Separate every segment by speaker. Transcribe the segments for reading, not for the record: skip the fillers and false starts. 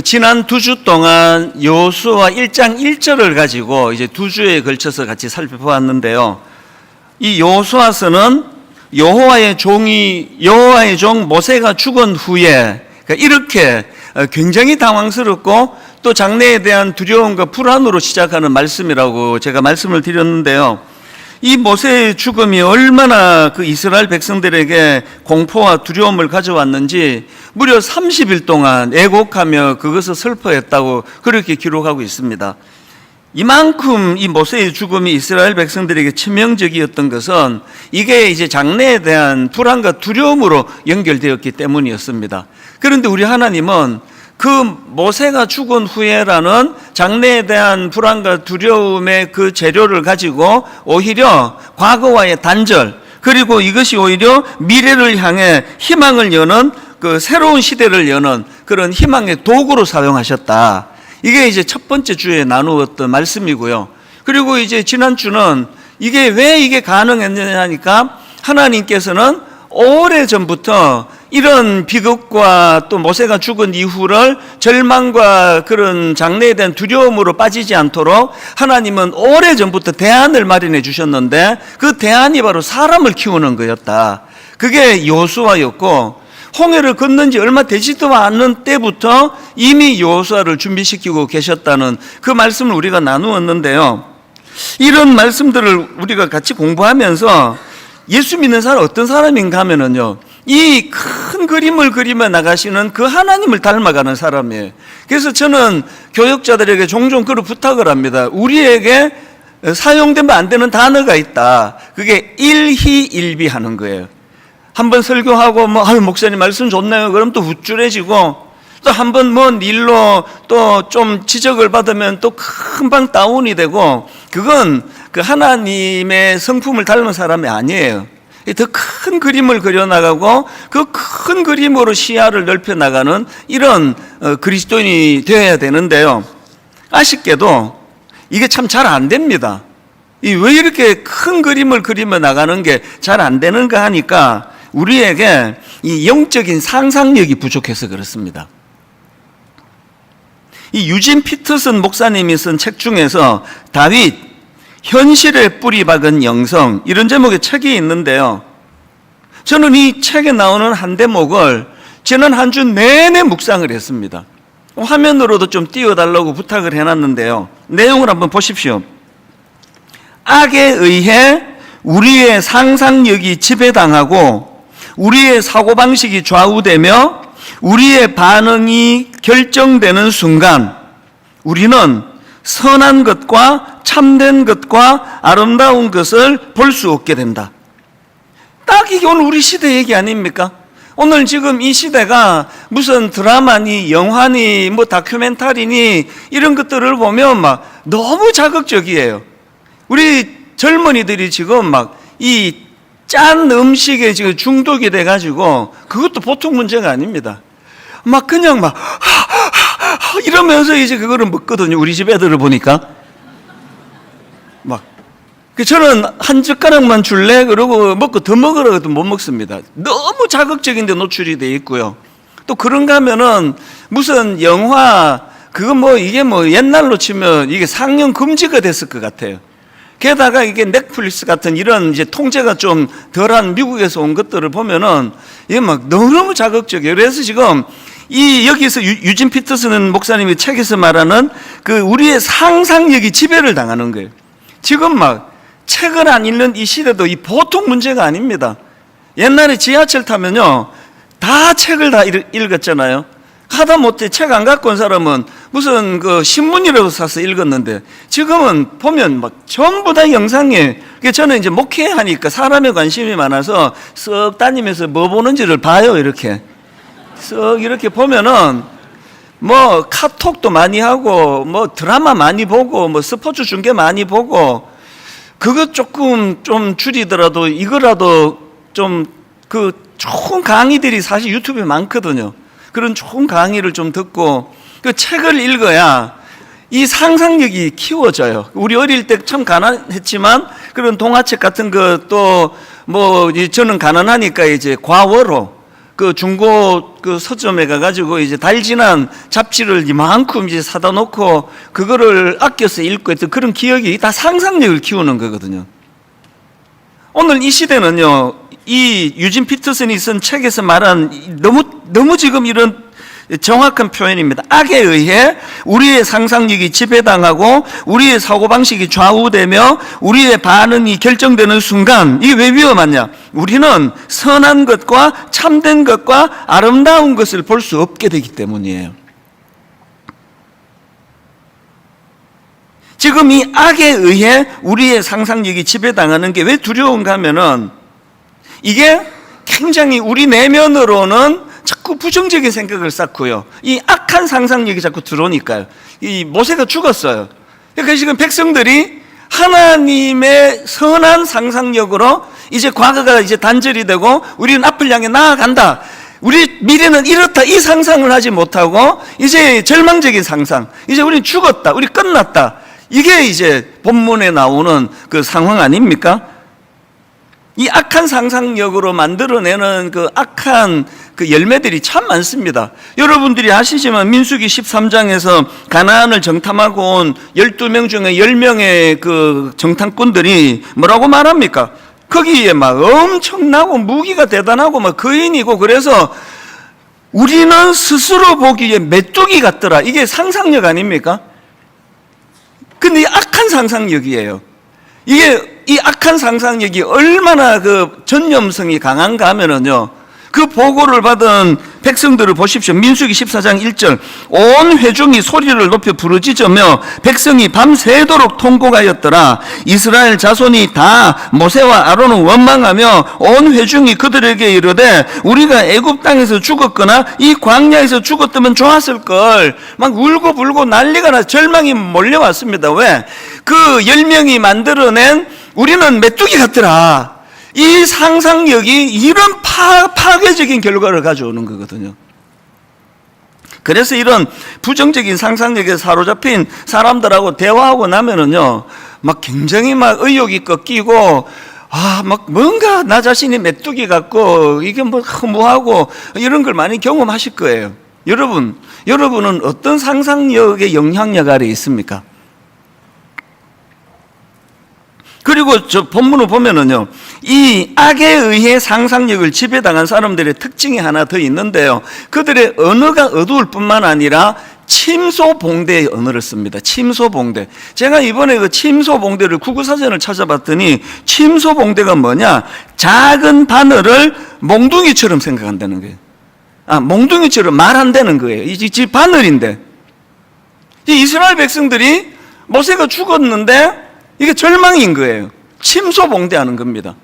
Speaker 1: 지난 2주 동안 여호수아 1장 1절을 가지고 이제 2주에 걸쳐서 같이 살펴보았는데요. 이 여호수아서는 여호와의 종 모세가 죽은 후에 이렇게 굉장히 당황스럽고 또 장래에 대한 두려움과 불안으로 시작하는 말씀이라고 제가 말씀을 드렸는데요. 이 모세의 죽음이 얼마나 그 이스라엘 백성들에게 공포와 두려움을 가져왔는지 무려 30일 동안 애곡하며 그것을 슬퍼했다고 그렇게 기록하고 있습니다. 이만큼 이 모세의 죽음이 이스라엘 백성들에게 치명적이었던 것은 이게 이제 장래에 대한 불안과 두려움으로 연결되었기 때문이었습니다. 그런데 우리 하나님은 그 모세가 죽은 후에라는 장래에 대한 불안과 두려움의 그 재료를 가지고 오히려 과거와의 단절, 그리고 이것이 오히려 미래를 향해 희망을 여는 그 새로운 시대를 여는 그런 희망의 도구로 사용하셨다. 이게 이제 첫 번째 주에 나누었던 말씀이고요. 그리고 이제 지난주는 왜 이게 가능했느냐 하니까 하나님께서는 오래전부터 이런 비극과 또 모세가 죽은 이후를 절망과 그런 장래에 대한 두려움으로 빠지지 않도록 하나님은 오래전부터 대안을 마련해 주셨는데 그 대안이 바로 사람을 키우는 거였다. 그게 여호수아였고 홍해를 건넌 지 얼마 되지도 않는 때부터 이미 여호수아를 준비시키고 계셨다는 그 말씀을 우리가 나누었는데요. 이런 말씀들을 우리가 같이 공부하면서 예수 믿는 사람 어떤 사람인가 하면은요, 이 큰 그림을 그리며 나가시는 그 하나님을 닮아가는 사람이에요. 그래서 저는 교역자들에게 종종 그런 부탁을 합니다. 우리에게 사용되면 안 되는 단어가 있다. 그게 일희일비 하는 거예요. 한번 설교하고 목사님 말씀 좋네요. 그럼 또 우쭐해지고, 또 한번 뭔 일로 또 좀 지적을 받으면 또 금방 다운이 되고, 그건 그 하나님의 성품을 닮은 사람이 아니에요. 더 큰 그림을 그려나가고 그 큰 그림으로 시야를 넓혀나가는 이런 그리스도인이 되어야 되는데요. 아쉽게도 이게 참 잘 안 됩니다. 왜 이렇게 큰 그림을 그리며 나가는 게 잘 안 되는가 하니까 우리에게 이 영적인 상상력이 부족해서 그렇습니다. 이 유진 피터슨 목사님이 쓴 책 중에서 다윗, 현실에 뿌리 박은 영성, 이런 제목의 책이 있는데요. 저는 이 책에 나오는 한 대목을 지난 한 주 내내 묵상을 했습니다. 화면으로도 좀 띄워달라고 부탁을 해놨는데요. 내용을 한번 보십시오. 악에 의해 우리의 상상력이 지배당하고 우리의 사고방식이 좌우되며 우리의 반응이 결정되는 순간 우리는 선한 것과 참된 것과 아름다운 것을 볼 수 없게 된다. 딱 이게 오늘 우리 시대 얘기 아닙니까? 오늘 지금 이 시대가 무슨 드라마니 영화니 다큐멘터리니 이런 것들을 보면 너무 자극적이에요. 우리 젊은이들이 지금 이 짠 음식에 지금 중독이 돼가지고 그것도 보통 문제가 아닙니다. 그냥 이러면서 이제 그거를 먹거든요. 우리 집 애들을 보니까. 저는 한 젓가락만 줄래? 그러고 먹고 더 먹으라고 해도 못 먹습니다. 너무 자극적인데 노출이 돼 있고요. 또 그런가 하면은 무슨 영화, 이게 옛날로 치면 이게 상영 금지가 됐을 것 같아요. 게다가 이게 넷플릭스 같은 이런 이제 통제가 좀 덜한 미국에서 온 것들을 보면은 이게 너무 자극적이에요. 그래서 지금 여기서 유진 피터슨 목사님이 책에서 말하는 그 우리의 상상력이 지배를 당하는 거예요. 지금 책을 안 읽는 이 시대도 이 보통 문제가 아닙니다. 옛날에 지하철 타면요, 다 책을 다 읽었잖아요. 하다못해 책 안 갖고 온 사람은 무슨 신문이라도 사서 읽었는데 지금은 보면 전부 다 영상이에요. 저는 이제 목회하니까 사람에 관심이 많아서 쓱 다니면서 뭐 보는지를 봐요. 이렇게 쓱 이렇게 보면은 카톡도 많이 하고 드라마 많이 보고 스포츠 중계 많이 보고, 그거 조금 좀 줄이더라도 이거라도 좀 좋은 강의들이 사실 유튜브에 많거든요. 그런 좋은 강의를 좀 듣고 그 책을 읽어야 이 상상력이 키워져요. 우리 어릴 때 참 가난했지만 그런 동화책 같은 것도 저는 가난하니까 이제 과워로 그 중고 그 서점에 가가지고 이제 달진한 잡지를 이만큼 이제 사다 놓고 그거를 아껴서 읽고 했던 그런 기억이 다 상상력을 키우는 거거든요. 오늘 이 시대는요, 이 유진 피터슨이 쓴 책에서 말한 너무 지금 이런 정확한 표현입니다. 악에 의해 우리의 상상력이 지배당하고 우리의 사고방식이 좌우되며 우리의 반응이 결정되는 순간, 이게 왜 위험하냐? 우리는 선한 것과 참된 것과 아름다운 것을 볼 수 없게 되기 때문이에요. 지금 이 악에 의해 우리의 상상력이 지배당하는 게 왜 두려운가 하면은, 이게 굉장히 우리 내면으로는 자꾸 부정적인 생각을 쌓고요, 이 악한 상상력이 자꾸 들어오니까요. 이 모세가 죽었어요. 그러니까 지금 백성들이 하나님의 선한 상상력으로 이제 과거가 이제 단절이 되고 우리는 앞을 향해 나아간다, 우리 미래는 이렇다, 이 상상을 하지 못하고 이제 절망적인 상상, 이제 우리는 죽었다, 우리 끝났다, 이게 이제 본문에 나오는 그 상황 아닙니까? 이 악한 상상력으로 만들어내는 그 악한 그 열매들이 참 많습니다. 여러분들이 아시지만 민수기 13장에서 가나안을 정탐하고 온 12명 중에 10명의 그 정탐꾼들이 뭐라고 말합니까? 거기에 막 엄청나고 무기가 대단하고 막 거인이고, 그래서 우리는 스스로 보기에 메뚜기 같더라. 이게 상상력 아닙니까? 근데 이 악한 상상력이에요. 이게 이 악한 상상력이 얼마나 그 전념성이 강한가 하면은요, 그 보고를 받은 백성들을 보십시오. 민수기 14장 1절, 온 회중이 소리를 높여 부르짖으며 백성이 밤새도록 통곡하였더라. 이스라엘 자손이 다 모세와 아론을 원망하며 온 회중이 그들에게 이르되 우리가 애굽 땅에서 죽었거나 이 광야에서 죽었다면 좋았을걸. 막 울고 불고 난리가 나, 절망이 몰려왔습니다. 왜? 그 10명이 만들어낸 우리는 메뚜기 같더라, 이 상상력이 이런 파괴적인 결과를 가져오는 거거든요. 그래서 이런 부정적인 상상력에 사로잡힌 사람들하고 대화하고 나면은요, 막 굉장히 막 의욕이 꺾이고, 막 뭔가 나 자신이 메뚜기 같고, 이게 뭐 허무하고, 이런 걸 많이 경험하실 거예요. 여러분은 어떤 상상력의 영향력 아래 있습니까? 그리고 저 본문을 보면은요, 이 악에 의해 상상력을 지배당한 사람들의 특징이 하나 더 있는데요, 그들의 언어가 어두울 뿐만 아니라 침소봉대의 언어를 씁니다. 침소봉대. 제가 이번에 그 침소봉대를 국어사전을 찾아봤더니, 침소봉대가 뭐냐? 작은 바늘을 몽둥이처럼 생각한다는 거예요. 몽둥이처럼 말한다는 거예요. 이 바늘인데, 이 이스라엘 백성들이 모세가 죽었는데 이게 절망인 거예요. 침소봉대하는 겁니다.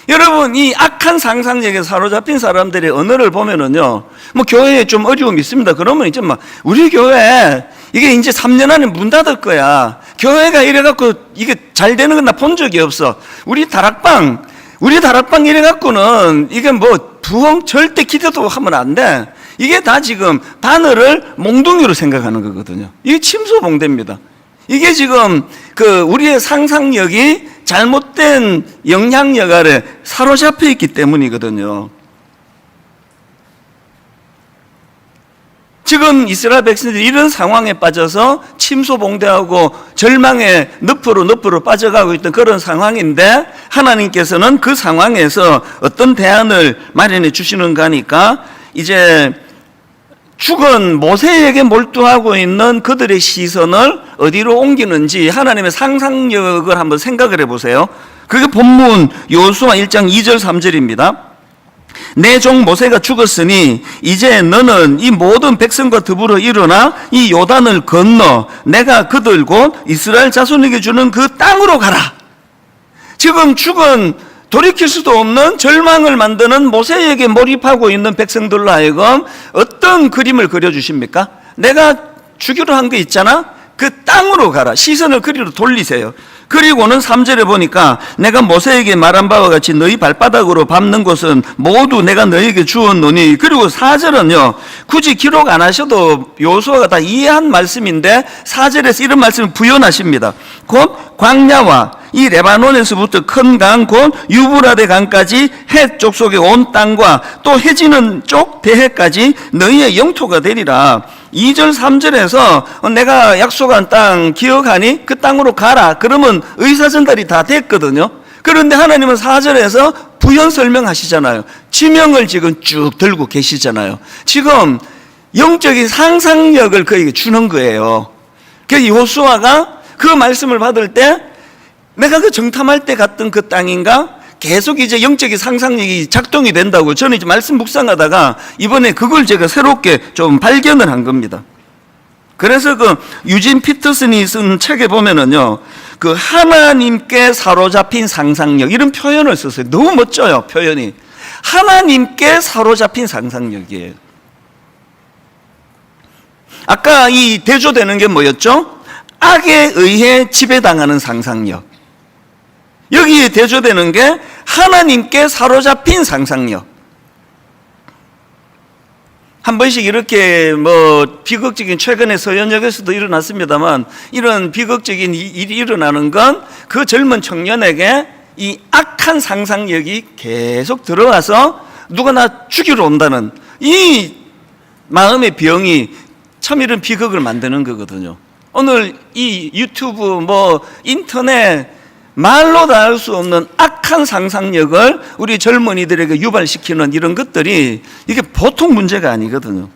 Speaker 1: 여러분, 이 악한 상상력에 사로잡힌 사람들의 언어를 보면은요, 뭐 교회에 좀 어려움이 있습니다. 그러면 이제 막 우리 교회 이게 이제 3년 안에 문 닫을 거야. 교회가 이래갖고 이게 잘 되는 건 나 본 적이 없어. 우리 다락방 이래갖고는 이게 뭐 부흥 절대 기대도 하면 안 돼. 이게 다 지금 바늘을 몽둥이로 생각하는 거거든요. 이게 침소봉대입니다. 이게 지금 그 우리의 상상력이 잘못된 영향력 아래 사로잡혀 있기 때문이거든요. 지금 이스라엘 백성들이 이런 상황에 빠져서 침소봉대하고 절망의 늪으로 빠져가고 있던 그런 상황인데, 하나님께서는 그 상황에서 어떤 대안을 마련해 주시는가 하니까, 이제 죽은 모세에게 몰두하고 있는 그들의 시선을 어디로 옮기는지 하나님의 상상력을 한번 생각을 해보세요. 그게 본문 여호수아 1장 2절 3절입니다. 내 종 모세가 죽었으니 이제 너는 이 모든 백성과 더불어 일어나 이 요단을 건너 내가 그들 곧 이스라엘 자손에게 주는 그 땅으로 가라. 지금 죽은, 돌이킬 수도 없는 절망을 만드는 모세에게 몰입하고 있는 백성들로 하여금 어떤 그림을 그려주십니까? 내가 주기로 한 거 있잖아? 그 땅으로 가라. 시선을 그리로 돌리세요. 그리고는 3절에 보니까 내가 모세에게 말한 바와 같이 너희 발바닥으로 밟는 곳은 모두 내가 너희에게 주었노니, 그리고 4절은요, 굳이 기록 안 하셔도 여호수아가 다 이해한 말씀인데 4절에서 이런 말씀을 부연하십니다. 곧 광야와 이 레바논에서부터 큰 강 곧 유브라데 강까지 해 족속의 온 땅과 또 해지는 쪽 대해까지 너희의 영토가 되리라. 2절 3절에서 내가 약속한 땅 기억하니 그 땅으로 가라. 그러면 의사전달이 다 됐거든요. 그런데 하나님은 4절에서 부연 설명하시잖아요. 지명을 지금 쭉 들고 계시잖아요. 지금 영적인 상상력을 그에게 주는 거예요. 그래서 여호수아가 그 말씀을 받을 때 내가 그 정탐할 때 갔던 그 땅인가? 계속 이제 영적인 상상력이 작동이 된다고 저는 이제 말씀 묵상하다가 이번에 그걸 제가 새롭게 좀 발견을 한 겁니다. 그래서 그 유진 피터슨이 쓴 책에 보면은요, 그 하나님께 사로잡힌 상상력 이런 표현을 썼어요. 너무 멋져요, 표현이. 하나님께 사로잡힌 상상력이에요. 아까 이 대조되는 게 뭐였죠? 악에 의해 지배당하는 상상력. 여기에 대조되는 게 하나님께 사로잡힌 상상력. 한 번씩 이렇게 비극적인, 최근에 서현역에서도 일어났습니다만 이런 비극적인 일이 일어나는 건 그 젊은 청년에게 이 악한 상상력이 계속 들어와서 누가 나 죽이러 온다는 이 마음의 병이 참 이런 비극을 만드는 거거든요. 오늘 이 유튜브 인터넷 말로 다 할 수 없는 악한 상상력을 우리 젊은이들에게 유발시키는 이런 것들이 이게 보통 문제가 아니거든요.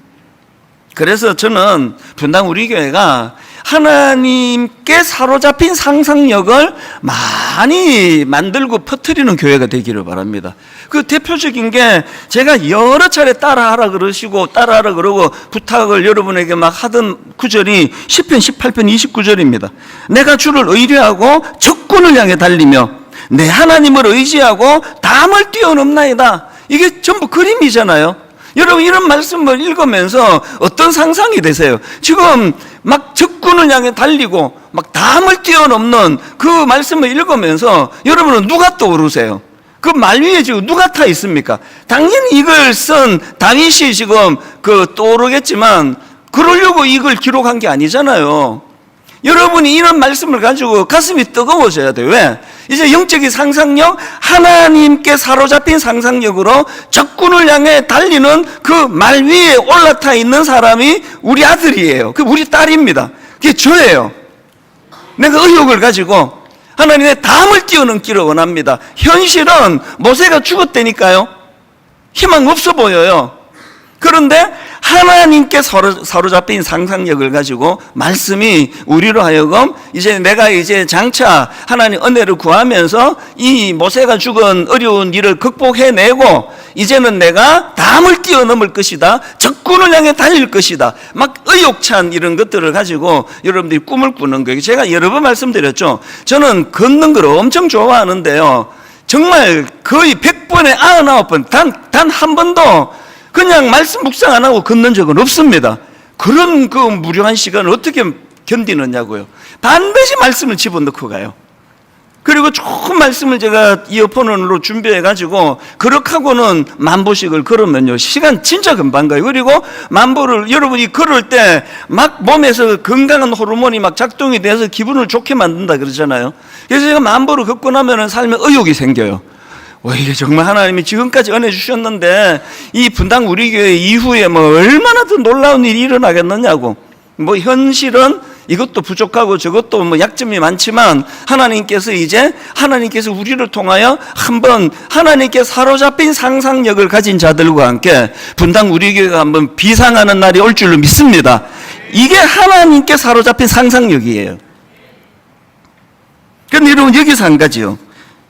Speaker 1: 그래서 저는 분당 우리 교회가 하나님께 사로잡힌 상상력을 많이 만들고 퍼뜨리는 교회가 되기를 바랍니다. 그 대표적인 게 제가 여러 차례 따라하라 그러고 부탁을 여러분에게 막 하던 구절이 시편 18편 29절입니다. 내가 주를 의뢰하고 적군을 향해 달리며 내 하나님을 의지하고 담을 뛰어넘나이다. 이게 전부 그림이잖아요. 여러분 이런 말씀을 읽으면서 어떤 상상이 되세요? 지금 막 적군을 향해 달리고 막 담을 뛰어넘는 그 말씀을 읽으면서 여러분은 누가 떠오르세요? 그 말 위에 지금 누가 타 있습니까? 당연히 이걸 쓴 다윗이 지금 떠오르겠지만 그러려고 이걸 기록한 게 아니잖아요. 여러분이 이런 말씀을 가지고 가슴이 뜨거워져야 돼요. 왜? 이제 영적인 상상력, 하나님께 사로잡힌 상상력으로 적군을 향해 달리는 그 말 위에 올라타 있는 사람이 우리 아들이에요. 그 우리 딸입니다. 그게 저예요. 내가 의욕을 가지고 하나님의 담을 뛰어넘기를 원합니다. 현실은 모세가 죽었다니까요. 희망 없어 보여요. 그런데 하나님께 사로잡힌 상상력을 가지고 말씀이 우리로 하여금 내가 장차 하나님 은혜를 구하면서 이 모세가 죽은 어려운 일을 극복해내고 이제는 내가 담을 뛰어넘을 것이다. 적군을 향해 달릴 것이다. 막 의욕찬 이런 것들을 가지고 여러분들이 꿈을 꾸는 거예요. 제가 여러 번 말씀드렸죠. 저는 걷는 걸 엄청 좋아하는데요. 정말 거의 100번에 99번 단 한 번도 그냥 말씀 묵상 안 하고 걷는 적은 없습니다. 그런 그 무료한 시간을 어떻게 견디느냐고요. 반드시 말씀을 집어넣고 가요. 그리고 좋은 말씀을 제가 이어폰으로 준비해가지고 그렇게 하고는 만보씩을 걸으면요 시간 진짜 금방 가요. 그리고 만보를 여러분이 걸을 때 막 몸에서 건강한 호르몬이 막 작동이 돼서 기분을 좋게 만든다 그러잖아요. 그래서 제가 만보를 걷고 나면은 삶에 의욕이 생겨요. 이게 정말 하나님이 지금까지 은혜 주셨는데 이 분당 우리 교회 이후에 얼마나 더 놀라운 일이 일어나겠느냐고. 현실은 이것도 부족하고 저것도 약점이 많지만 하나님께서 우리를 통하여 한번 하나님께 사로잡힌 상상력을 가진 자들과 함께 분당 우리 교회가 한번 비상하는 날이 올 줄로 믿습니다. 이게 하나님께 사로잡힌 상상력이에요. 그런데 여러분 여기서 한 가지요.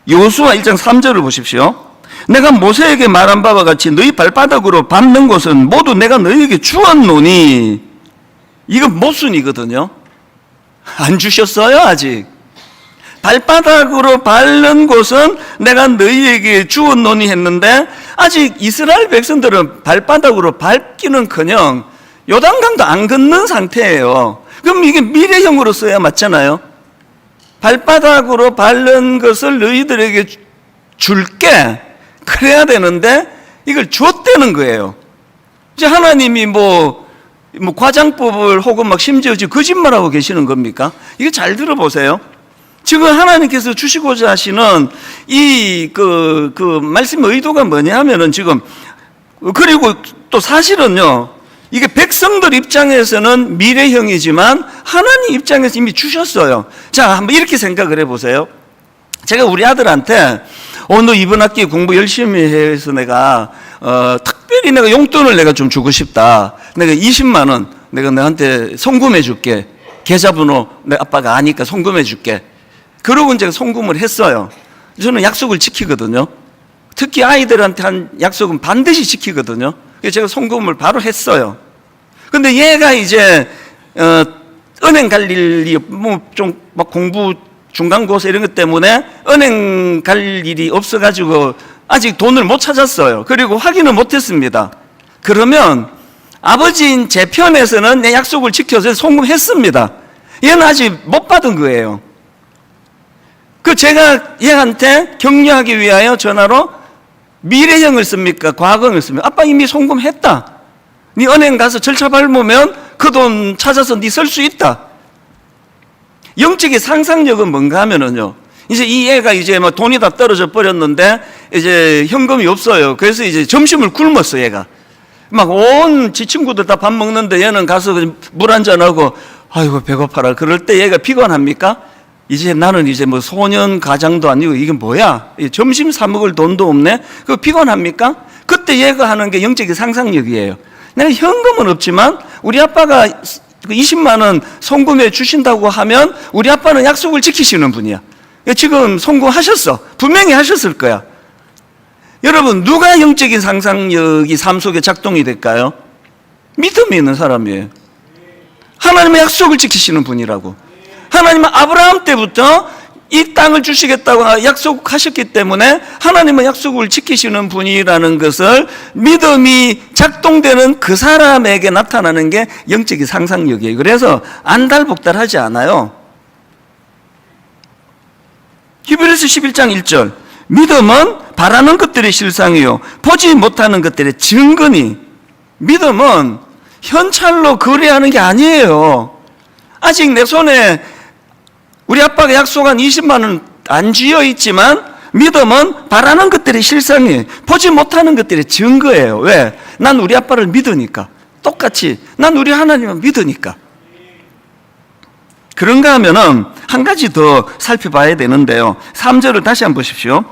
Speaker 1: 여호수아 1장 3절을 보십시오. 내가 모세에게 말한 바와 같이 너희 발바닥으로 밟는 곳은 모두 내가 너희에게 주었노니. 이건 모순이거든요. 안 주셨어요 아직. 발바닥으로 밟는 곳은 내가 너희에게 주었노니 했는데 아직 이스라엘 백성들은 발바닥으로 밟기는커녕 요단강도 안 걷는 상태예요. 그럼 이게 미래형으로 써야 맞잖아요. 발바닥으로 밟는 것을 너희들에게 줄게. 그래야 되는데 이걸 줬다는 거예요. 이제 하나님이 과장법을 혹은 심지어 거짓말하고 계시는 겁니까? 이거 잘 들어보세요. 지금 하나님께서 주시고자 하시는 그 말씀의 의도가 뭐냐 하면은 지금, 그리고 또 사실은요, 이게 백성들 입장에서는 미래형이지만 하나님 입장에서 이미 주셨어요. 자, 한번 이렇게 생각을 해보세요. 제가 우리 아들한테 너 이번 학기 공부 열심히 해서 내가 특별히 내가 용돈을 내가 좀 주고 싶다. 내가 20만 원 내가 너한테 송금해 줄게. 계좌번호 내 아빠가 아니까 송금해 줄게. 그러고 이제 송금을 했어요. 저는 약속을 지키거든요. 특히 아이들한테 한 약속은 반드시 지키거든요. 그래서 제가 송금을 바로 했어요. 근데 얘가 이제 은행 갈 일이 뭐 좀 막 공부 중간고사 이런 것 때문에 은행 갈 일이 없어가지고 아직 돈을 못 찾았어요. 그리고 확인을 못 했습니다. 그러면 아버지인 제 편에서는 내 약속을 지켜서 송금했습니다. 얘는 아직 못 받은 거예요. 제가 얘한테 격려하기 위하여 전화로 미래형을 씁니까? 과거형을 씁니까? 아빠 이미 송금했다. 네 은행 가서 절차 밟으면 그 돈 찾아서 네 쓸 수 있다. 영적인 상상력은 뭔가 하면은요, 이제 이 애가 이제 막 돈이 다 떨어져 버렸는데 이제 현금이 없어요. 그래서 이제 점심을 굶었어, 얘가. 막 온 지 친구들 다 밥 먹는데 얘는 가서 물 한잔하고 아이고 배고파라. 그럴 때 얘가 피곤합니까? 이제 나는 이제 뭐 소년 가장도 아니고 이게 뭐야? 점심 사 먹을 돈도 없네? 그거 피곤합니까? 그때 얘가 하는 게 영적인 상상력이에요. 내가 현금은 없지만 우리 아빠가 20만 원 송금해 주신다고 하면 우리 아빠는 약속을 지키시는 분이야. 지금 송금하셨어. 분명히 하셨을 거야. 여러분, 누가 영적인 상상력이 삶 속에 작동이 될까요? 믿음이 있는 사람이에요. 하나님의 약속을 지키시는 분이라고. 하나님은 아브라함 때부터 이 땅을 주시겠다고 약속하셨기 때문에 하나님은 약속을 지키시는 분이라는 것을 믿음이 작동되는 그 사람에게 나타나는 게 영적인 상상력이에요. 그래서 안달복달하지 않아요. 히브리서 11장 1절, 믿음은 바라는 것들의 실상이요 보지 못하는 것들의 증거니. 믿음은 현찰로 거래하는 게 아니에요. 아직 내 손에 우리 아빠가 약속한 20만 원 안 쥐어 있지만 믿음은 바라는 것들의 실상이에요. 보지 못하는 것들의 증거예요. 왜? 난 우리 아빠를 믿으니까. 똑같이 난 우리 하나님을 믿으니까. 그런가 하면은 한 가지 더 살펴봐야 되는데요. 3절을 다시 한번 보십시오.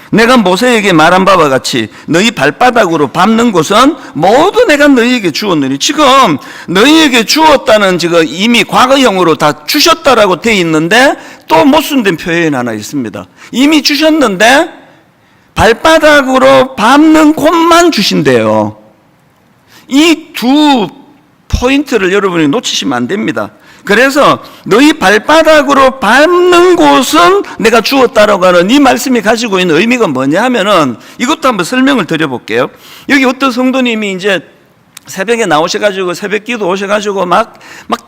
Speaker 1: 내가 모세에게 말한 바와 같이 너희 발바닥으로 밟는 곳은 모두 내가 너희에게 주었느니. 지금 너희에게 주었다는 지금 이미 과거형으로 다 주셨다라고 돼 있는데 또 못 쓴된 표현이 하나 있습니다. 이미 주셨는데 발바닥으로 밟는 곳만 주신대요. 이 두 포인트를 여러분이 놓치시면 안 됩니다. 그래서 너희 발바닥으로 밟는 곳은 내가 주었다라고 하는 이 말씀이 가지고 있는 의미가 뭐냐 하면은 이것도 한번 설명을 드려볼게요. 여기 어떤 성도님이 이제 새벽에 나오셔가지고 새벽 기도 오셔가지고 막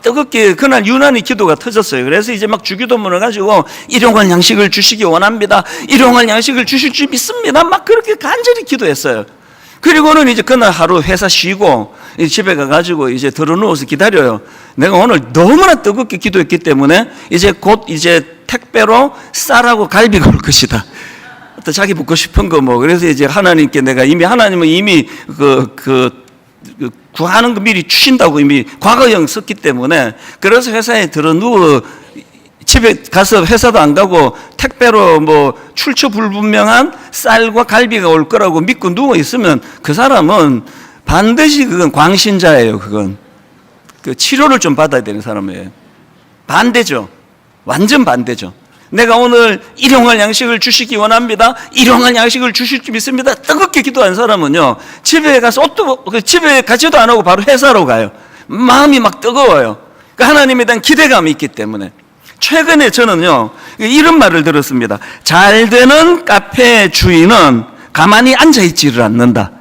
Speaker 1: 뜨겁게 그날 유난히 기도가 터졌어요. 그래서 이제 막 주기도문을 가지고 일용할 양식을 주시기 원합니다. 일용할 양식을 주실 줄 믿습니다. 막 그렇게 간절히 기도했어요. 그리고는 이제 그날 하루 회사 쉬고 집에 가가지고 이제 들어누워서 기다려요. 내가 오늘 너무나 뜨겁게 기도했기 때문에 이제 곧 이제 택배로 쌀하고 갈비가 올 것이다. 또 자기 먹고 싶은 거 뭐. 그래서 이제 하나님께 내가 하나님은 이미 구하는 거 미리 주신다고 이미 과거형 썼기 때문에 그래서 회사에 들어누워 집에 가서 회사도 안 가고 택배로 뭐 출처 불분명한 쌀과 갈비가 올 거라고 믿고 누워 있으면 그 사람은 반드시 그건 광신자예요. 그건 그 치료를 좀 받아야 되는 사람이에요. 반대죠. 완전 반대죠. 내가 오늘 일용할 양식을 주시기 원합니다. 일용할 양식을 주실 줄 믿습니다. 뜨겁게 기도한 사람은요, 집에 가서 집에 가지도 안 하고 바로 회사로 가요. 마음이 막 뜨거워요. 그 하나님에 대한 기대감이 있기 때문에. 최근에 저는요, 이런 말을 들었습니다. 잘 되는 카페 주인은 가만히 앉아있지를 않는다.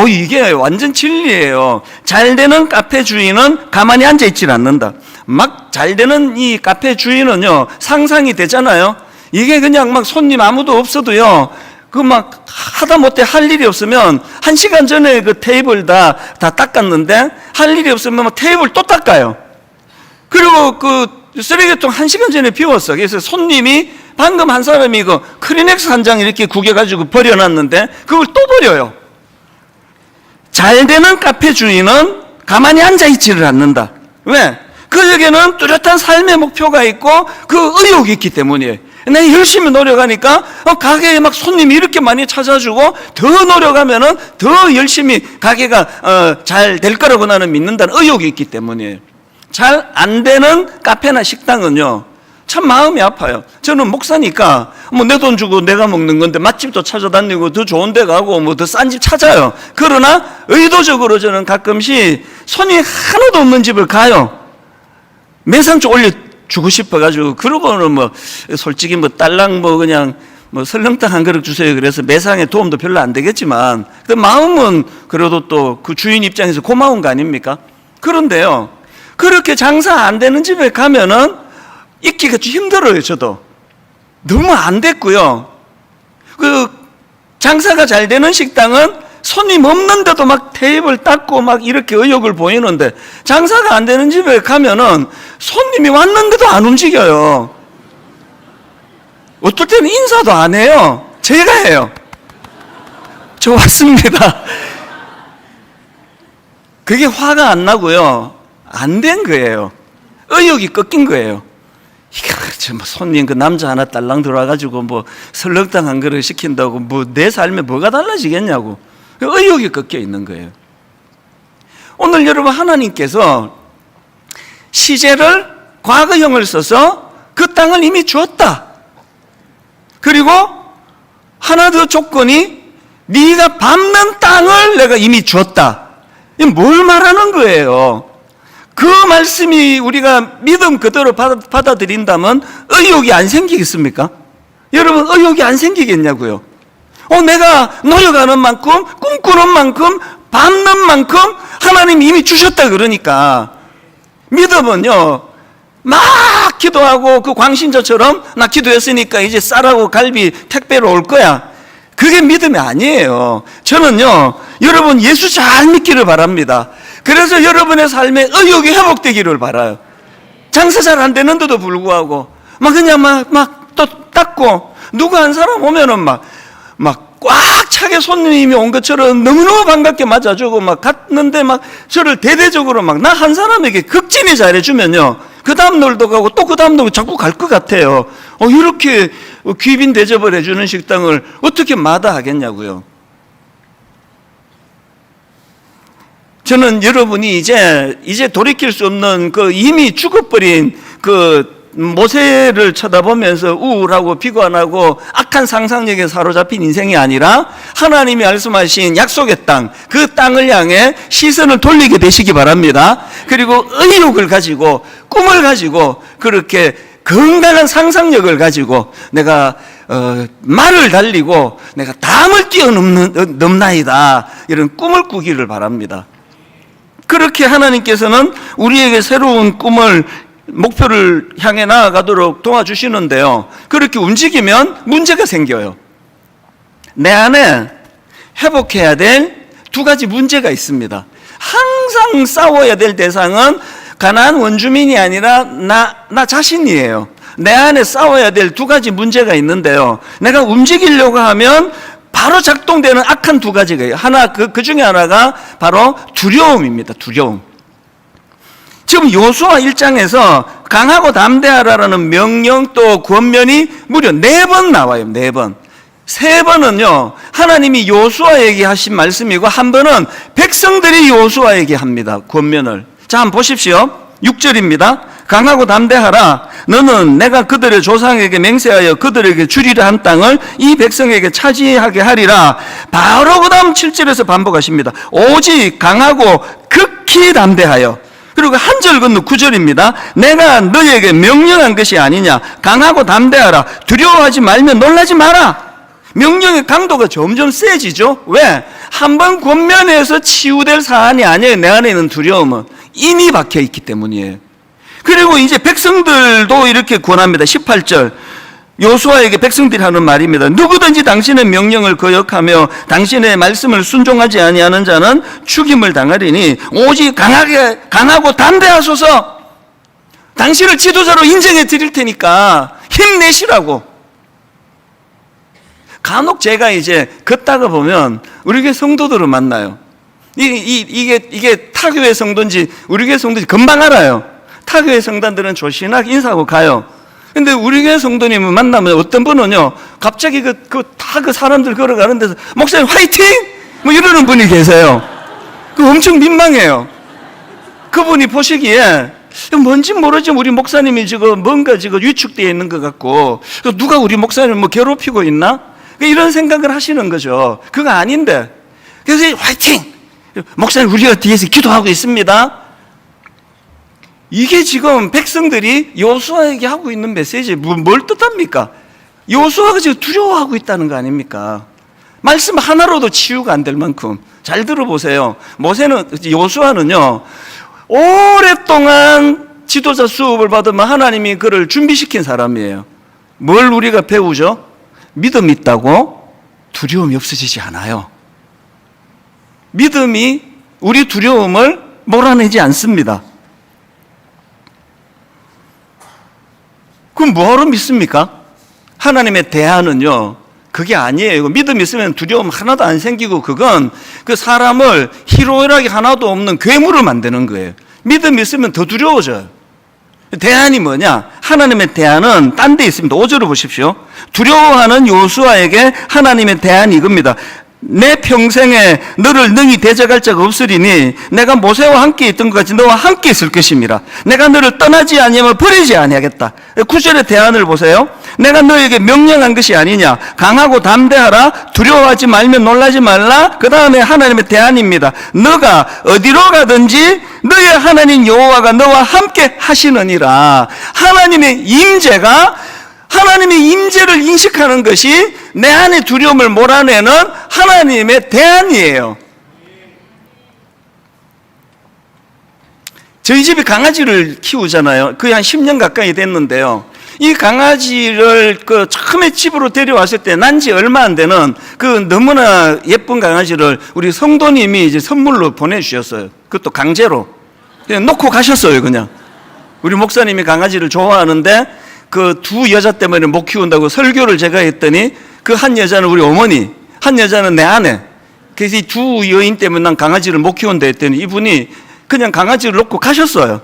Speaker 1: 이게 완전 진리예요. 잘 되는 카페 주인은 가만히 앉아있지를 않는다. 막 잘 되는 이 카페 주인은요, 상상이 되잖아요. 이게 그냥 막 손님 아무도 없어도요, 그 막 하다 못해 할 일이 없으면 1시간 전에 그 테이블 다 닦았는데 할 일이 없으면 막 테이블 또 닦아요. 그리고 그 쓰레기통 1시간 전에 비웠어. 그래서 손님이 방금 한 사람이 그 크리넥스 한 장 이렇게 구겨가지고 버려놨는데 그걸 또 버려요. 잘 되는 카페 주인은 가만히 앉아있지를 않는다. 왜? 그에게는 뚜렷한 삶의 목표가 있고 그 의욕이 있기 때문이에요. 내가 열심히 노력하니까 가게에 막 손님이 이렇게 많이 찾아주고 더 노력하면은 더 열심히 가게가 잘 될 거라고 나는 믿는다는 의욕이 있기 때문이에요. 잘 안 되는 카페나 식당은요, 참 마음이 아파요. 저는 목사니까 뭐 내 돈 주고 내가 먹는 건데 맛집도 찾아다니고 더 좋은 데 가고 뭐 더 싼 집 찾아요. 그러나 의도적으로 저는 가끔씩 손이 하나도 없는 집을 가요. 매상 좀 올려주고 싶어가지고. 그러고는 뭐 솔직히 뭐 딸랑 뭐 그냥 뭐 설렁탕 한 그릇 주세요. 그래서 매상에 도움도 별로 안 되겠지만 그 마음은 그래도 또 그 주인 입장에서 고마운 거 아닙니까? 그런데요, 그렇게 장사 안 되는 집에 가면은 있기가 좀 힘들어요. 저도 너무 안 됐고요. 그 장사가 잘 되는 식당은 손님 없는데도 막 테이블 닦고 막 이렇게 의욕을 보이는데, 장사가 안 되는 집에 가면은 손님이 왔는데도 안 움직여요. 어떨 때는 인사도 안 해요. 제가 해요. 저 왔습니다. 그게 화가 안 나고요, 안 된 거예요. 의욕이 꺾인 거예요. 이게 뭐 손님 그 남자 하나 딸랑 들어와가지고 뭐 설렁탕 한 그릇 시킨다고 뭐 내 삶에 뭐가 달라지겠냐고. 의욕이 꺾여 있는 거예요. 오늘 여러분, 하나님께서 시제를 과거형을 써서 그 땅을 이미 주었다. 그리고 하나 더 조건이 네가 밟는 땅을 내가 이미 주었다. 이게 뭘 말하는 거예요? 그 말씀이 우리가 믿음 그대로 받아들인다면 의욕이 안 생기겠습니까? 여러분, 의욕이 안 생기겠냐고요? 내가 노력하는 만큼, 꿈꾸는 만큼, 밟는 만큼 하나님이 이미 주셨다 그러니까. 믿음은요, 막 기도하고 그 광신자처럼 나 기도했으니까 이제 쌀하고 갈비 택배로 올 거야. 그게 믿음이 아니에요. 저는요, 여러분 예수 잘 믿기를 바랍니다. 그래서 여러분의 삶에 의욕이 회복되기를 바라요. 장사 잘 안 되는데도 불구하고 막 그냥 막 또 닦고, 누구 한 사람 오면은 막 꽉 차게 손님이 온 것처럼 너무너무 반갑게 맞아주고 막 갔는데 막 저를 대대적으로 막 나 한 사람에게 극진히 잘해주면요, 그 다음 날도 가고 또 그 다음 날도 자꾸 갈 것 같아요. 이렇게 귀빈 대접을 해주는 식당을 어떻게 마다하겠냐고요. 저는 여러분이 이제 돌이킬 수 없는 그 이미 죽어버린 그 모세를 쳐다보면서 우울하고 비관하고 악한 상상력에 사로잡힌 인생이 아니라 하나님이 말씀하신 약속의 땅, 그 땅을 향해 시선을 돌리게 되시기 바랍니다. 그리고 의욕을 가지고, 꿈을 가지고, 그렇게 건강한 상상력을 가지고 내가 말을 달리고 내가 담을 뛰어넘나이다, 이런 꿈을 꾸기를 바랍니다. 그렇게 하나님께서는 우리에게 새로운 꿈을, 목표를 향해 나아가도록 도와주시는데요, 그렇게 움직이면 문제가 생겨요. 내 안에 회복해야 될 두 가지 문제가 있습니다. 항상 싸워야 될 대상은 가나안 원주민이 아니라 나 자신이에요. 내 안에 싸워야 될 두 가지 문제가 있는데요, 내가 움직이려고 하면 바로 작동되는 악한 두 가지가 있어요. 그 중에 하나가 바로 두려움입니다. 두려움. 지금 요수아 1장에서 강하고 담대하라라는 명령 또 권면이 무려 4번 나와요. 4번. 3번은요 하나님이 요수아에게 하신 말씀이고, 한 번은 백성들이 요수아에게 합니다. 권면을. 자, 한번 보십시오. 6절입니다. 강하고 담대하라. 너는 내가 그들의 조상에게 맹세하여 그들에게 주리라 한 땅을 이 백성에게 차지하게 하리라. 바로 그 다음 7절에서 반복하십니다. 오직 강하고 극히 담대하여. 그리고 한 절 건너 9절입니다. 내가 너에게 명령한 것이 아니냐. 강하고 담대하라. 두려워하지 말며 놀라지 마라. 명령의 강도가 점점 세지죠. 왜? 한번 권면해서 치유될 사안이 아니에요. 내 안에 있는 두려움은 이미 박혀 있기 때문이에요. 그리고 이제 백성들도 이렇게 권합니다. 18절. 요수아에게 백성들이 하는 말입니다. 누구든지 당신의 명령을 거역하며 당신의 말씀을 순종하지 아니하는 자는 죽임을 당하리니 오직 강하고 담대하소서. 당신을 지도자로 인정해 드릴 테니까 힘내시라고. 간혹 제가 이제 걷다가 보면 우리 교회 성도들을 만나요. 이게 타교회 성도인지 우리 교회 성도인지 금방 알아요. 타교회 성도들은 조신하게 인사하고 가요. 근데 우리 교회 성도님을 만나면 어떤 분은요, 갑자기 그 사람들 걸어가는 데서 목사님 화이팅! 뭐 이러는 분이 계세요. 그 엄청 민망해요. 그분이 보시기에 뭔지 모르지 우리 목사님이 지금 뭔가 지금 위축되어 있는 것 같고, 누가 우리 목사님을 뭐 괴롭히고 있나? 이런 생각을 하시는 거죠. 그거 아닌데. 그래서 화이팅! 목사님 우리가 뒤에서 기도하고 있습니다. 이게 지금 백성들이 여호수아에게 하고 있는 메시지 뭘 뜻합니까? 여호수아가 지금 두려워하고 있다는 거 아닙니까? 말씀 하나로도 치유가 안 될 만큼. 잘 들어보세요. 여호수아는요, 오랫동안 지도자 수업을 받으면 하나님이 그를 준비시킨 사람이에요. 뭘 우리가 배우죠? 믿음 있다고 두려움이 없어지지 않아요. 믿음이 우리 두려움을 몰아내지 않습니다. 그럼 뭐하러 믿습니까? 하나님의 대안은요, 그게 아니에요. 믿음 있으면 두려움 하나도 안 생기고, 그건 그 사람을 희로애락이 하나도 없는 괴물을 만드는 거예요. 믿음 있으면 더 두려워져요. 대안이 뭐냐? 하나님의 대안은 딴 데 있습니다. 5절을 보십시오. 두려워하는 여호수아에게 하나님의 대안이 이겁니다. 내 평생에 너를 능히 대적할 자가 없으리니 내가 모세와 함께 있던 것 같이 너와 함께 있을 것입니다. 내가 너를 떠나지 아니하면 버리지 아니하겠다. 9절의 대안을 보세요. 내가 너에게 명령한 것이 아니냐. 강하고 담대하라. 두려워하지 말며 놀라지 말라. 그 다음에 하나님의 대안입니다. 너가 어디로 가든지 너의 하나님 여호와가 너와 함께 하시느니라. 하나님의 임재를 인식하는 것이 내 안의 두려움을 몰아내는 하나님의 대안이에요. 저희 집에 강아지를 키우잖아요. 거의 한 10년 가까이 됐는데요. 이 강아지를 처음에 집으로 데려왔을 때 난지 얼마 안 되는 너무나 예쁜 강아지를 우리 성도님이 이제 선물로 보내주셨어요. 그것도 강제로. 그냥 놓고 가셨어요, 그냥. 우리 목사님이 강아지를 좋아하는데 그 두 여자 때문에 못 키운다고 설교를 제가 했더니 그 한 여자는 우리 어머니, 한 여자는 내 아내. 그래서 이 두 여인 때문에 난 강아지를 못 키운다 했더니 이분이 그냥 강아지를 놓고 가셨어요.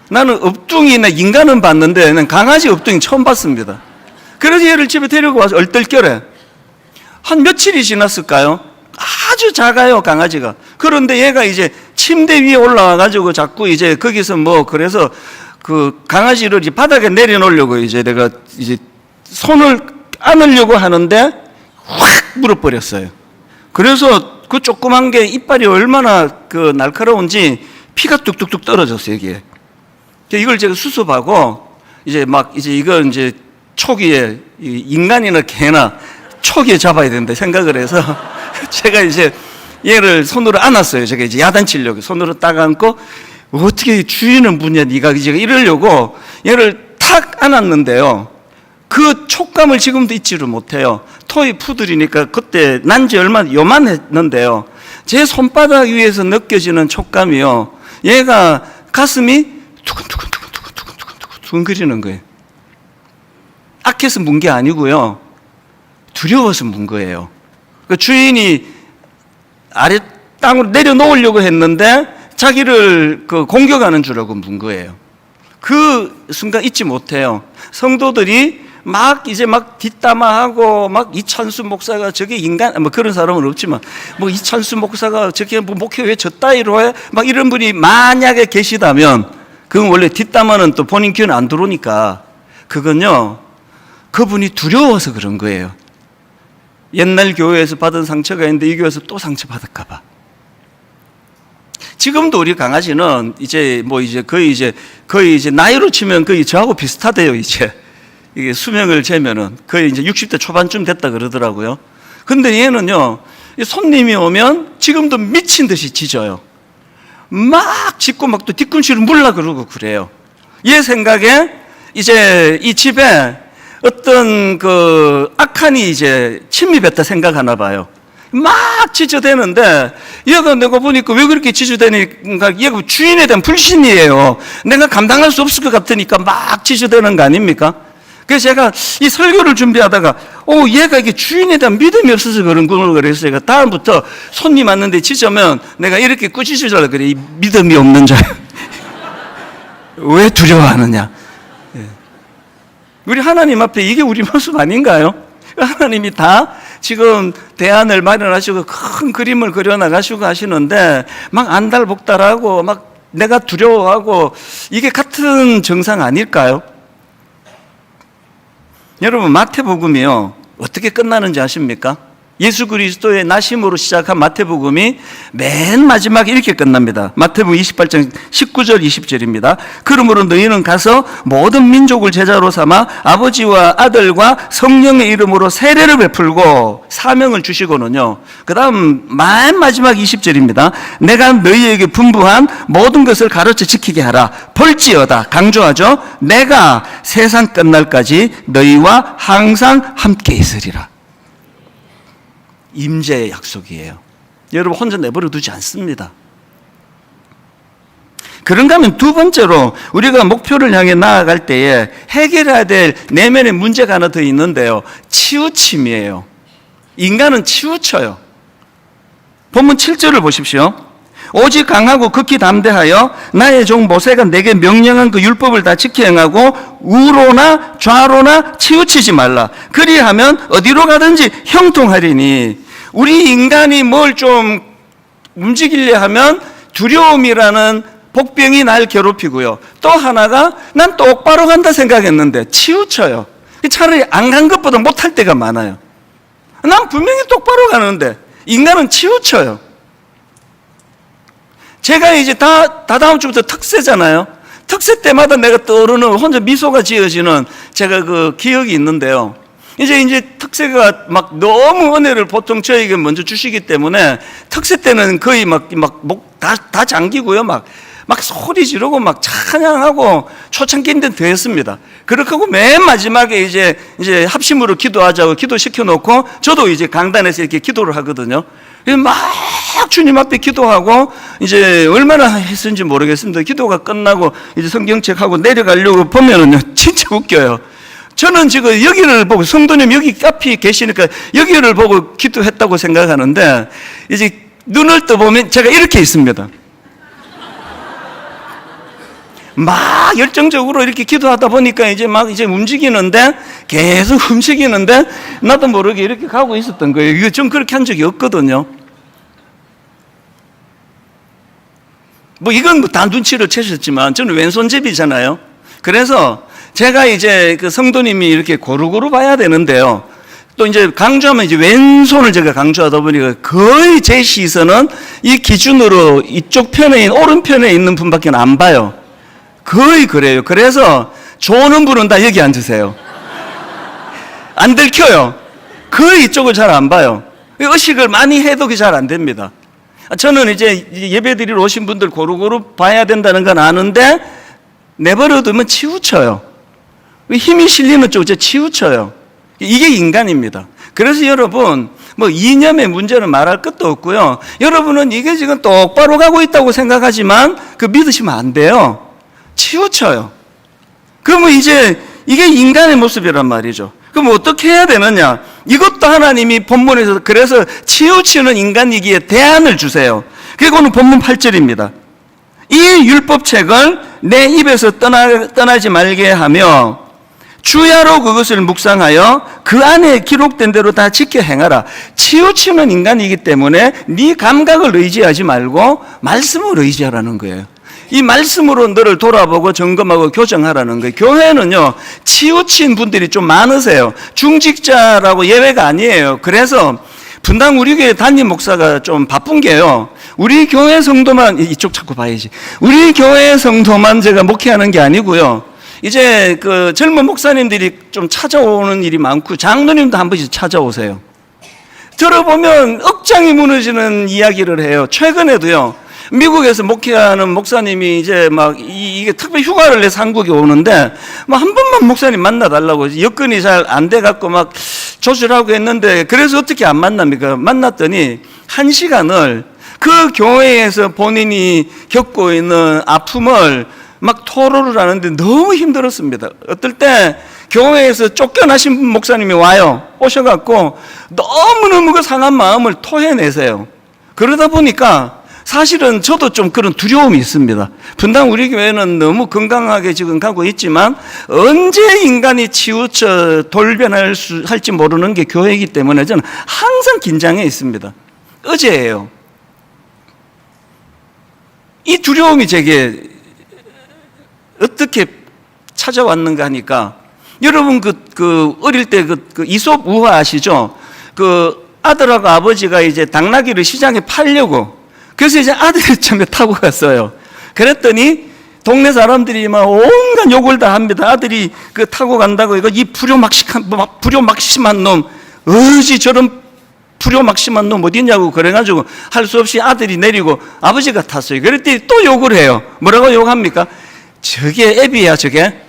Speaker 1: 나는 업둥이나 인간은 봤는데 난 강아지 업둥이 처음 봤습니다. 그래서 얘를 집에 데리고 와서 얼떨결에 한 며칠이 지났을까요? 아주 작아요, 강아지가. 그런데 얘가 이제 침대 위에 올라와가지고 자꾸 이제 거기서 그래서 그 강아지를 이제 바닥에 내려놓으려고 이제 내가 이제 손을 안으려고 하는데 확 물어버렸어요. 그래서 그 조그만 게 이빨이 얼마나 날카로운지 피가 뚝뚝뚝 떨어졌어요, 이게. 이걸 제가 수습하고 이제 이걸 이제 초기에 인간이나 개나 초기에 잡아야 된다 생각을 해서 제가 이제 얘를 손으로 안았어요. 제가 이제 야단치려고 손으로 딱 안고 어떻게 주인은 뭐냐 네가 이제 이러려고 얘를 탁 안았는데요. 그 촉감을 지금도 잊지를 못해요. 토이 푸들이니까 그때 난지 얼마 요만했는데요. 제 손바닥 위에서 느껴지는 촉감이요. 얘가 가슴이 두근두근 거리는 거예요. 악해서 문 게 아니고요. 두려워서 문 거예요. 그 주인이 아래 땅으로 내려놓으려고 했는데 자기를 공격하는 줄 알고 문 거예요. 그 순간 잊지 못해요. 성도들이 이제 뒷담화하고 이찬수 목사가 저게 인간, 그런 사람은 없지만, 이찬수 목사가 저게 목회 왜 저 따위로 해? 이런 분이 만약에 계시다면, 그건 원래 뒷담화는 또 본인 귀는 안 들어오니까, 그건요, 그분이 두려워서 그런 거예요. 옛날 교회에서 받은 상처가 있는데 이 교회에서 또 상처받을까봐. 지금도 우리 강아지는 거의 이제 나이로 치면 거의 저하고 비슷하대요, 이제. 이게 수명을 재면은 거의 이제 60대 초반쯤 됐다 그러더라고요. 근데 얘는요, 손님이 오면 지금도 미친 듯이 짖어요. 막 짖고 또 뒤꿈치를 물라 그러고 그래요. 얘 생각에 이제 이 집에 어떤 악한이 이제 침입했다 생각하나 봐요. 막 지저대는데 얘가 내가 보니까 왜 그렇게 지저대니까 얘가 주인에 대한 불신이에요. 내가 감당할 수 없을 것 같으니까 막 지저대는 거 아닙니까? 그래서 제가 이 설교를 준비하다가 얘가 이게 주인에 대한 믿음이 없어서 그런 걸 그래서 제가 다음부터 손님 왔는데 짖으면 내가 이렇게 꾸짖으려고 그래. 이 믿음이 없는 자. 왜 두려워하느냐? 우리 하나님 앞에 이게 우리 모습 아닌가요? 하나님이 다 지금 대안을 마련하시고 큰 그림을 그려나가시고 하시는데 막 안달복달하고 막 내가 두려워하고 이게 같은 정상 아닐까요? 여러분 마태복음이요 어떻게 끝나는지 아십니까? 예수 그리스도의 나심으로 시작한 마태복음이 맨 마지막에 이렇게 끝납니다. 마태복음 28장 19절 20절입니다. 그러므로 너희는 가서 모든 민족을 제자로 삼아 아버지와 아들과 성령의 이름으로 세례를 베풀고 사명을 주시고는요. 그 다음 맨 마지막 20절입니다. 내가 너희에게 분부한 모든 것을 가르쳐 지키게 하라. 볼지어다. 강조하죠. 내가 세상 끝날까지 너희와 항상 함께 있으리라. 임재의 약속이에요. 여러분 혼자 내버려 두지 않습니다. 그런가 하면 두 번째로 우리가 목표를 향해 나아갈 때에 해결해야 될 내면의 문제가 하나 더 있는데요. 치우침이에요. 인간은 치우쳐요. 본문 7절을 보십시오. 오직 강하고 극히 담대하여 나의 종 모세가 내게 명령한 그 율법을 다 지켜 행하고 우로나 좌로나 치우치지 말라. 그리하면 어디로 가든지 형통하리니. 우리 인간이 뭘 좀 움직이려 하면 두려움이라는 복병이 날 괴롭히고요. 또 하나가 난 똑바로 간다 생각했는데 치우쳐요. 차라리 안 간 것보다 못할 때가 많아요. 난 분명히 똑바로 가는데 인간은 치우쳐요. 제가 이제 다다음 주부터 특세잖아요. 특세 때마다 내가 떠오르는 혼자 미소가 지어지는 제가 그 기억이 있는데요. 이제 특세가 막 너무 은혜를 보통 저에게 먼저 주시기 때문에 특세 때는 거의 막 목 다 잠기고요. 막 소리 지르고 막 찬양하고 초창기인데 더 했습니다. 그렇게 하고 맨 마지막에 이제 합심으로 기도하자고 기도시켜 놓고 저도 이제 강단에서 이렇게 기도를 하거든요. 막 주님 앞에 기도하고 이제 얼마나 했는지 모르겠습니다. 기도가 끝나고 이제 성경책하고 내려가려고 보면은요, 진짜 웃겨요. 저는 지금 여기를 보고 성도님 여기 앞에 계시니까 여기를 보고 기도했다고 생각하는데 이제 눈을 떠보면 제가 이렇게 있습니다. 막 열정적으로 이렇게 기도하다 보니까 이제 움직이는데 계속 움직이는데 나도 모르게 이렇게 가고 있었던 거예요. 이거 좀 그렇게 한 적이 없거든요. 이건 다 눈치를 채셨지만 저는 왼손잡이잖아요. 그래서 제가 이제 그 성도님이 이렇게 고루고루 봐야 되는데요. 또 이제 강조하면 이제 왼손을 제가 강조하다 보니까 거의 제 시선은 이 기준으로 이쪽 편에 오른편에 있는 분밖에 안 봐요. 거의 그래요. 그래서 좋은 분은 다 여기 앉으세요. 안 들켜요. 거의 이쪽을 잘 안 봐요. 의식을 많이 해도 잘 안 됩니다. 저는 이제 예배 드리러 오신 분들 고루고루 봐야 된다는 건 아는데 내버려두면 치우쳐요. 힘이 실리는 쪽에 치우쳐요. 이게 인간입니다. 그래서 여러분 이념의 문제는 말할 것도 없고요. 여러분은 이게 지금 똑바로 가고 있다고 생각하지만 믿으시면 안 돼요. 치우쳐요. 그러면 이제 이게 인간의 모습이란 말이죠. 그럼 어떻게 해야 되느냐? 이것도 하나님이 본문에서 그래서 치우치는 인간이기에 대안을 주세요. 그리고는 본문 8절입니다. 이 율법책을 내 입에서 떠나지 말게 하며 주야로 그것을 묵상하여 그 안에 기록된 대로 다 지켜 행하라. 치우치는 인간이기 때문에 네 감각을 의지하지 말고 말씀을 의지하라는 거예요. 이 말씀으로 너를 돌아보고 점검하고 교정하라는 거예요. 교회는요, 치우친 분들이 좀 많으세요. 중직자라고 예외가 아니에요. 그래서 분당 우리 교회 담임 목사가 좀 바쁜 게요. 우리 교회 성도만, 이쪽 자꾸 봐야지. 우리 교회 성도만 제가 목회하는 게 아니고요. 이제 그 젊은 목사님들이 좀 찾아오는 일이 많고 장로님도 한 번씩 찾아오세요. 들어보면 억장이 무너지는 이야기를 해요. 최근에도요. 미국에서 목회하는 목사님이 이제 막 이게 특별 휴가를 내서 한국에 오는데 막 한 번만 목사님 만나달라고 여건이 잘 안 돼갖고 막 조절하고 했는데 그래서 어떻게 안 만납니까? 만났더니 1시간을 그 교회에서 본인이 겪고 있는 아픔을 막 토로를 하는데 너무 힘들었습니다. 어떨 때 교회에서 쫓겨나신 목사님이 오셔갖고 너무너무 그 상한 마음을 토해내세요. 그러다 보니까 사실은 저도 좀 그런 두려움이 있습니다. 분당 우리 교회는 너무 건강하게 지금 가고 있지만 언제 인간이 치우쳐 돌변할지 모르는 게 교회이기 때문에 저는 항상 긴장해 있습니다. 어제예요. 이 두려움이 제게 어떻게 찾아왔는가 하니까 여러분 어릴 때 이솝 우화 아시죠? 아들하고 아버지가 이제 당나귀를 시장에 팔려고 그래서 이제 아들이 처음에 타고 갔어요. 그랬더니 동네 사람들이 막 온갖 욕을 다 합니다. 아들이 타고 간다고 이 불효막심한 놈, 어찌 저런 불효막심한 놈 어딨냐고 그래가지고 할 수 없이 아들이 내리고 아버지가 탔어요. 그랬더니 또 욕을 해요. 뭐라고 욕합니까? 저게 애비야 저게?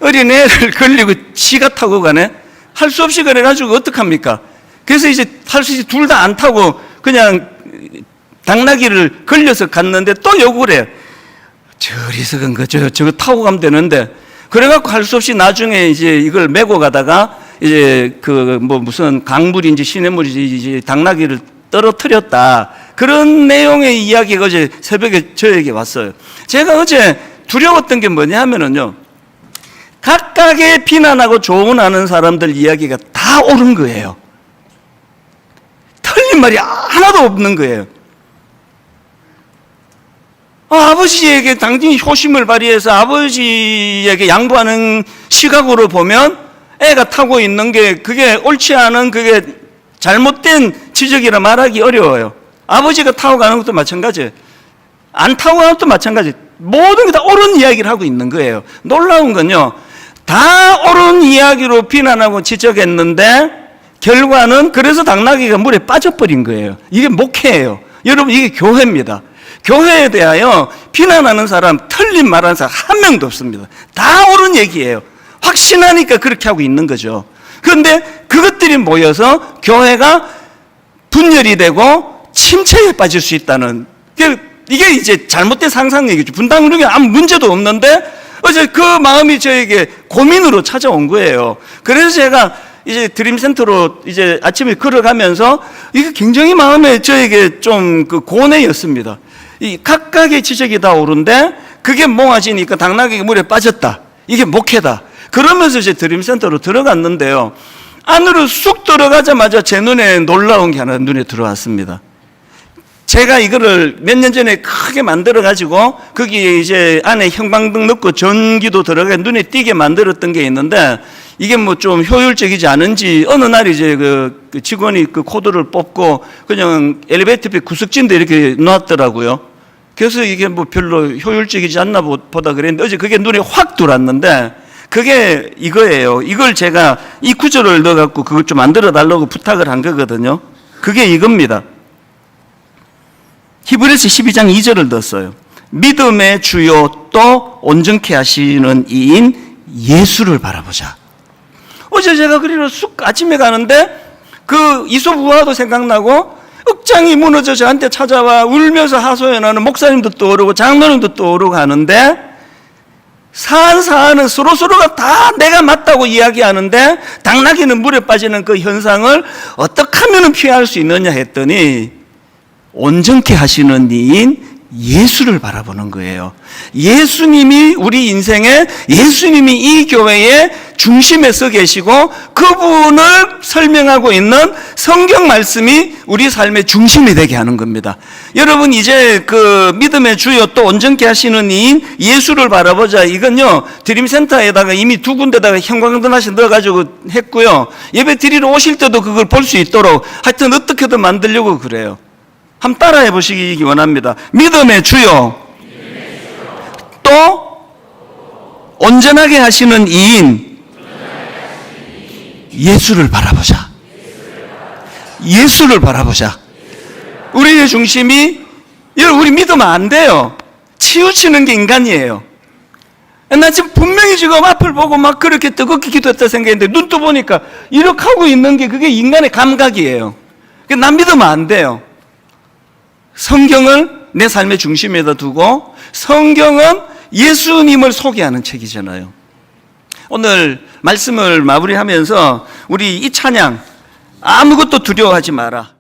Speaker 1: 어린애를 걸리고 지가 타고 가네? 할 수 없이 그래가지고 어떡합니까? 그래서 이제 할 수 없이 둘 다 안 타고 그냥 당나귀를 걸려서 갔는데 또 욕을 해요. 저리석은 거 저거 타고 가면 되는데 그래갖고 할 수 없이 나중에 이제 이걸 메고 가다가 이제 무슨 강물인지 시냇물인지 이제 당나귀를 떨어뜨렸다. 그런 내용의 이야기가 어제 새벽에 저에게 왔어요. 제가 어제 두려웠던 게 뭐냐 하면은요. 각각의 비난하고 조언하는 사람들 이야기가 다 옳은 거예요. 틀린 말이 하나도 없는 거예요. 아버지에게 당연히 효심을 발휘해서 아버지에게 양보하는 시각으로 보면 애가 타고 있는 게 그게 옳지 않은 그게 잘못된 지적이라 말하기 어려워요. 아버지가 타고 가는 것도 마찬가지예요. 안 타고 가는 것도 마찬가지예요. 모든 게 다 옳은 이야기를 하고 있는 거예요. 놀라운 건요. 다 옳은 이야기로 비난하고 지적했는데 결과는 그래서 당나귀가 물에 빠져버린 거예요. 이게 목회예요. 여러분 이게 교회입니다. 교회에 대하여 비난하는 사람, 틀린 말하는 사람 한 명도 없습니다. 다 옳은 얘기예요. 확신하니까 그렇게 하고 있는 거죠. 그런데 그것들이 모여서 교회가 분열이 되고 침체에 빠질 수 있다는 이게 이제 잘못된 상상 얘기죠. 분당 운동에 아무 문제도 없는데 어제 그 마음이 저에게 고민으로 찾아온 거예요. 그래서 제가 이제 드림센터로 이제 아침에 걸어가면서 이게 굉장히 마음에 저에게 좀 고뇌였습니다. 이 각각의 지적이 다 옳은데 그게 모아지니까 당나귀가 물에 빠졌다. 이게 목회다. 그러면서 이제 드림센터로 들어갔는데요. 안으로 쑥 들어가자마자 제 눈에 놀라운 게 하나 눈에 들어왔습니다. 제가 이거를 몇 년 전에 크게 만들어가지고 거기에 이제 안에 형광등 넣고 전기도 들어가 눈에 띄게 만들었던 게 있는데 이게 뭐 좀 효율적이지 않은지 어느 날 이제 그 직원이 그 코드를 뽑고 그냥 엘리베이터 옆에 구석진데 이렇게 놨더라고요. 그래서 이게 뭐 별로 효율적이지 않나 보다 그랬는데 어제 그게 눈에 확 들어왔는데 그게 이거예요. 이걸 제가 이 구절을 넣어갖고 그걸 좀 만들어 달라고 부탁을 한 거거든요. 그게 이겁니다. 히브리서 12장 2절을 넣었어요. 믿음의 주요 또 온전케 하시는 이인 예수를 바라보자. 어제 제가 그리로 쑥 아침에 가는데 그 이솝 우화도 생각나고 억장이 무너져 저한테 찾아와 울면서 하소연하는 목사님도 떠오르고 장로님도 떠오르고 하는데 사안은 서로가 다 내가 맞다고 이야기하는데 당나귀는 물에 빠지는 그 현상을 어떻게 하면 피할 수 있느냐 했더니 온전케 하시는 이인 예수를 바라보는 거예요. 예수님이 우리 인생에 예수님이 이 교회의 중심에 서 계시고 그분을 설명하고 있는 성경 말씀이 우리 삶의 중심이 되게 하는 겁니다. 여러분 이제 그 믿음의 주요 또 온전케 하시는 이인 예수를 바라보자. 이건요 드림센터에다가 이미 두 군데다가 형광등 하나씩 넣어가지고 했고요. 예배 드리러 오실 때도 그걸 볼 수 있도록 하여튼 어떻게든 만들려고 그래요. 한번 따라해 보시기 원합니다. 믿음의 주요 또 온전하게 하시는 이인 예수를 바라보자. 예수를 바라보자. 우리의 중심이 여러분, 우리 믿으면 안 돼요. 치우치는 게 인간이에요. 나 지금 분명히 지금 앞을 보고 막 그렇게 뜨겁게 기도했다 생각했는데 눈 떠 보니까 이렇게 하고 있는 게 그게 인간의 감각이에요. 난 믿으면 안 돼요. 성경을 내 삶의 중심에다 두고 성경은 예수님을 소개하는 책이잖아요. 오늘 말씀을 마무리하면서 우리 이 찬양 아무것도 두려워하지 마라.